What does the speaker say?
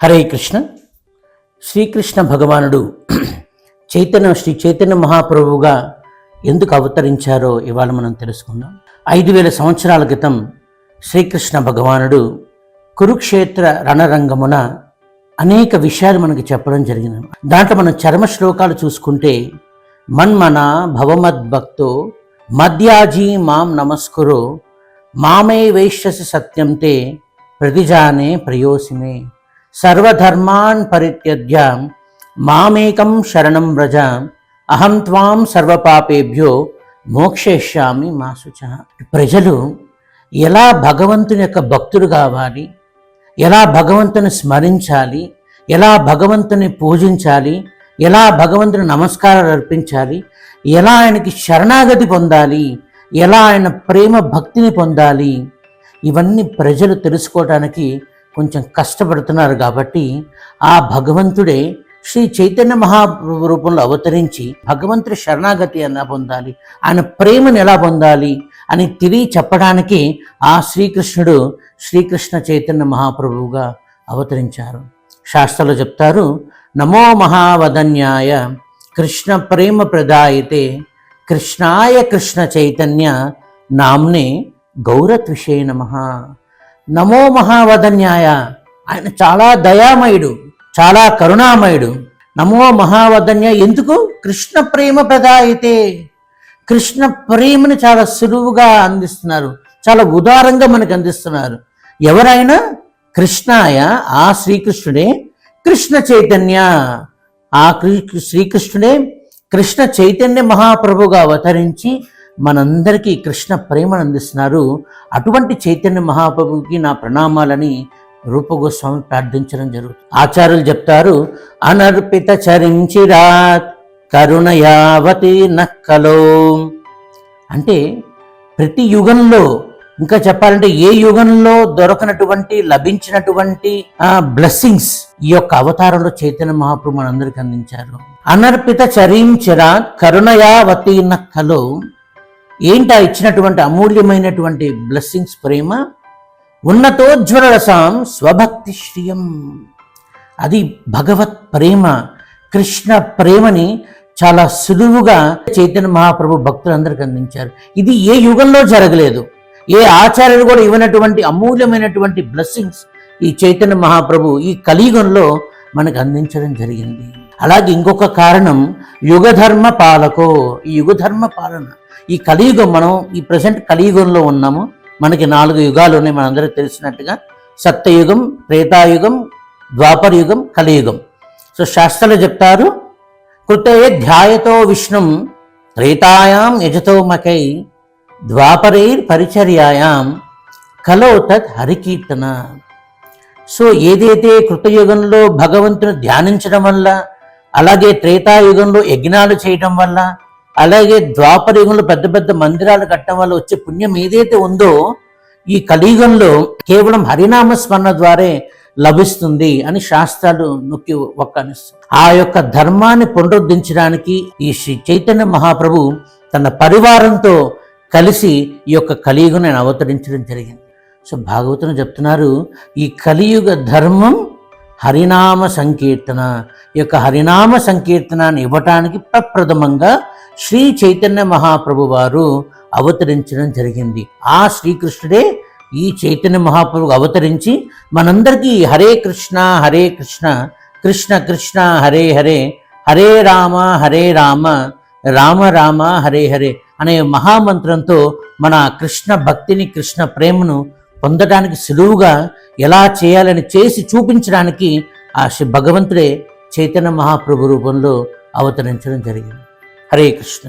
హరే కృష్ణ. శ్రీకృష్ణ భగవానుడు శ్రీ చైతన్య మహాప్రభువుగా ఎందుకు అవతరించారో ఇవాళ మనం తెలుసుకుందాం. 5000 సంవత్సరాల క్రితం శ్రీకృష్ణ భగవానుడు కురుక్షేత్ర రణరంగమున అనేక విషయాలు మనకి చెప్పడం జరిగింది. దాంట్లో మనం చర్మ శ్లోకాలు చూసుకుంటే, మన్మన భవమద్భక్తో మద్యాజీ మాం నమస్కురో మామే వైశ్యసి సత్యంతే ప్రతిజానే ప్రయోసిమే సర్వధర్మాన్ పరిత్యజ్య మామేకం శరణం వ్రజ అహం త్వాం సర్వపాపేభ్యో మోక్షయిష్యామి మా శుచః. ప్రజలు ఎలా భగవంతుని యొక్క భక్తుడు కావాలి, ఎలా భగవంతుని స్మరించాలి, ఎలా భగవంతుని పూజించాలి, ఎలా భగవంతుని నమస్కారాలు అర్పించాలి, ఎలా ఆయనకి శరణాగతి పొందాలి, ఎలా ఆయన ప్రేమ భక్తిని పొందాలి, ఇవన్నీ ప్రజలు తెలుసుకోవడానికి కొంచెం కష్టపడుతున్నారు. కాబట్టి ఆ భగవంతుడే శ్రీ చైతన్య మహాప్రభు రూపంలో అవతరించి భగవంతుడి శరణాగతి ఎలా పొందాలి, ఆయన ప్రేమను ఎలా పొందాలి అని చెప్పడానికి ఆ శ్రీకృష్ణుడు శ్రీకృష్ణ చైతన్య మహాప్రభువుగా అవతరించారు. శాస్త్రాలు చెప్తారు, నమో మహావదన్యాయ కృష్ణ ప్రేమ ప్రదాయితే కృష్ణాయ కృష్ణ చైతన్య నామ్నే గౌరత్విషే నమః. నమో మహావదన్యాయ, ఆయన చాలా దయామయుడు, చాలా కరుణామయుడు. నమో మహావదన్య ఎందుకు? కృష్ణ ప్రేమ ప్రదాయితే, కృష్ణ ప్రేమను చాలా సులువుగా అందిస్తున్నారు, చాలా ఉదారంగా మనకు అందిస్తున్నారు. ఎవరైనా కృష్ణాయ, ఆ శ్రీకృష్ణుడే కృష్ణ చైతన్య, ఆ శ్రీకృష్ణుడే కృష్ణ చైతన్య మహాప్రభుగా అవతరించి మనందరికీ కృష్ణ ప్రేమను అందిస్తున్నారు. అటువంటి చైతన్య మహాప్రభుకి నా ప్రణామాలని రూపగోస్వామి ప్రార్థించడం జరుగుతుంది. ఆచార్యులు చెప్తారు, అనర్పిత చరించిరాత్ కరుణయావతి నక్కలో. అంటే ప్రతి యుగంలో, ఇంకా చెప్పాలంటే ఏ యుగంలో దొరకనటువంటి లభించినటువంటి బ్లెస్సింగ్స్ ఈ యొక్క అవతారంలో చైతన్య మహాప్రభు మనందరికీ అందించారు. అనర్పిత చరించిరాత్ కరుణయావతి నక్కలో. ఏంటా ఇచ్చినటువంటి అమూల్యమైనటువంటి బ్లెస్సింగ్స్? ప్రేమ. ఉన్నతోజ్వల రసం స్వభక్తి శ్రియం. అది భగవత్ ప్రేమ, కృష్ణ ప్రేమని చాలా సులువుగా చైతన్య మహాప్రభు భక్తులందరికీ అందించారు. ఇది ఏ యుగంలో జరగలేదు, ఏ ఆచార్యులు కూడా ఇవ్వనటువంటి అమూల్యమైనటువంటి బ్లెస్సింగ్స్ ఈ చైతన్య మహాప్రభు ఈ కలియుగంలో మనకు అందించడం జరిగింది. అలాగే ఇంకొక కారణం యుగధర్మ పాలకో. ఈ యుగధర్మ పాలన, ఈ కలియుగం, మనం ఈ ప్రజెంట్ కలియుగంలో ఉన్నాము. మనకి 4 యుగాలు ఉన్నాయి మనందరికీ తెలిసినట్టుగా. సత్యయుగం, త్రేతాయుగం, ద్వాపరయుగం, కలియుగం. సో శాస్త్రాలు చెప్తారు, కృతే ధ్యాయతో విష్ణుం త్రేతాయాం యజతో మకై ద్వాపరైర్ పరిచర్యాయాం కలో తత్ హరికీర్తన. సో ఏదైతే కృతయుగంలో భగవంతుని ధ్యానించడం వల్ల, అలాగే త్రేతాయుగంలో యజ్ఞాలు చేయడం వల్ల, అలాగే ద్వాపర యుగంలో పెద్ద పెద్ద మందిరాలు కట్టడం వల్ల వచ్చే పుణ్యం ఏదైతే ఉందో ఈ కలియుగంలో కేవలం హరినామ స్మరణ ద్వారే లభిస్తుంది అని శాస్త్రాలు నొక్కి ఒక్కనిస్తుంది. ఆ యొక్క ధర్మాన్ని పునరుద్ధరించడానికి ఈ శ్రీ చైతన్య మహాప్రభు తన పరివారంతో కలిసి ఈ యొక్క కలియుగం అవతరించడం జరిగింది. సో భాగవతం చెప్తున్నారు, ఈ కలియుగ ధర్మం హరినామ సంకీర్తన. ఈ యొక్క హరినామ సంకీర్తనాన్ని ఇవ్వటానికి ప్రప్రథమంగా శ్రీ చైతన్య మహాప్రభు వారు అవతరించడం జరిగింది. ఆ శ్రీకృష్ణుడే ఈ చైతన్య మహాప్రభు అవతరించి మనందరికీ హరే కృష్ణ కృష్ణ కృష్ణ హరే హరే, హరే రామ రామ రామ హరే హరే అనే మహామంత్రంతో మన కృష్ణ భక్తిని, కృష్ణ ప్రేమను పొందడానికి సులువుగా ఎలా చేయాలని చేసి చూపించడానికి ఆ శ్రీ భగవంతుడే చైతన్య మహాప్రభు రూపంలో అవతరించడం జరిగింది. హరే కృష్ణ.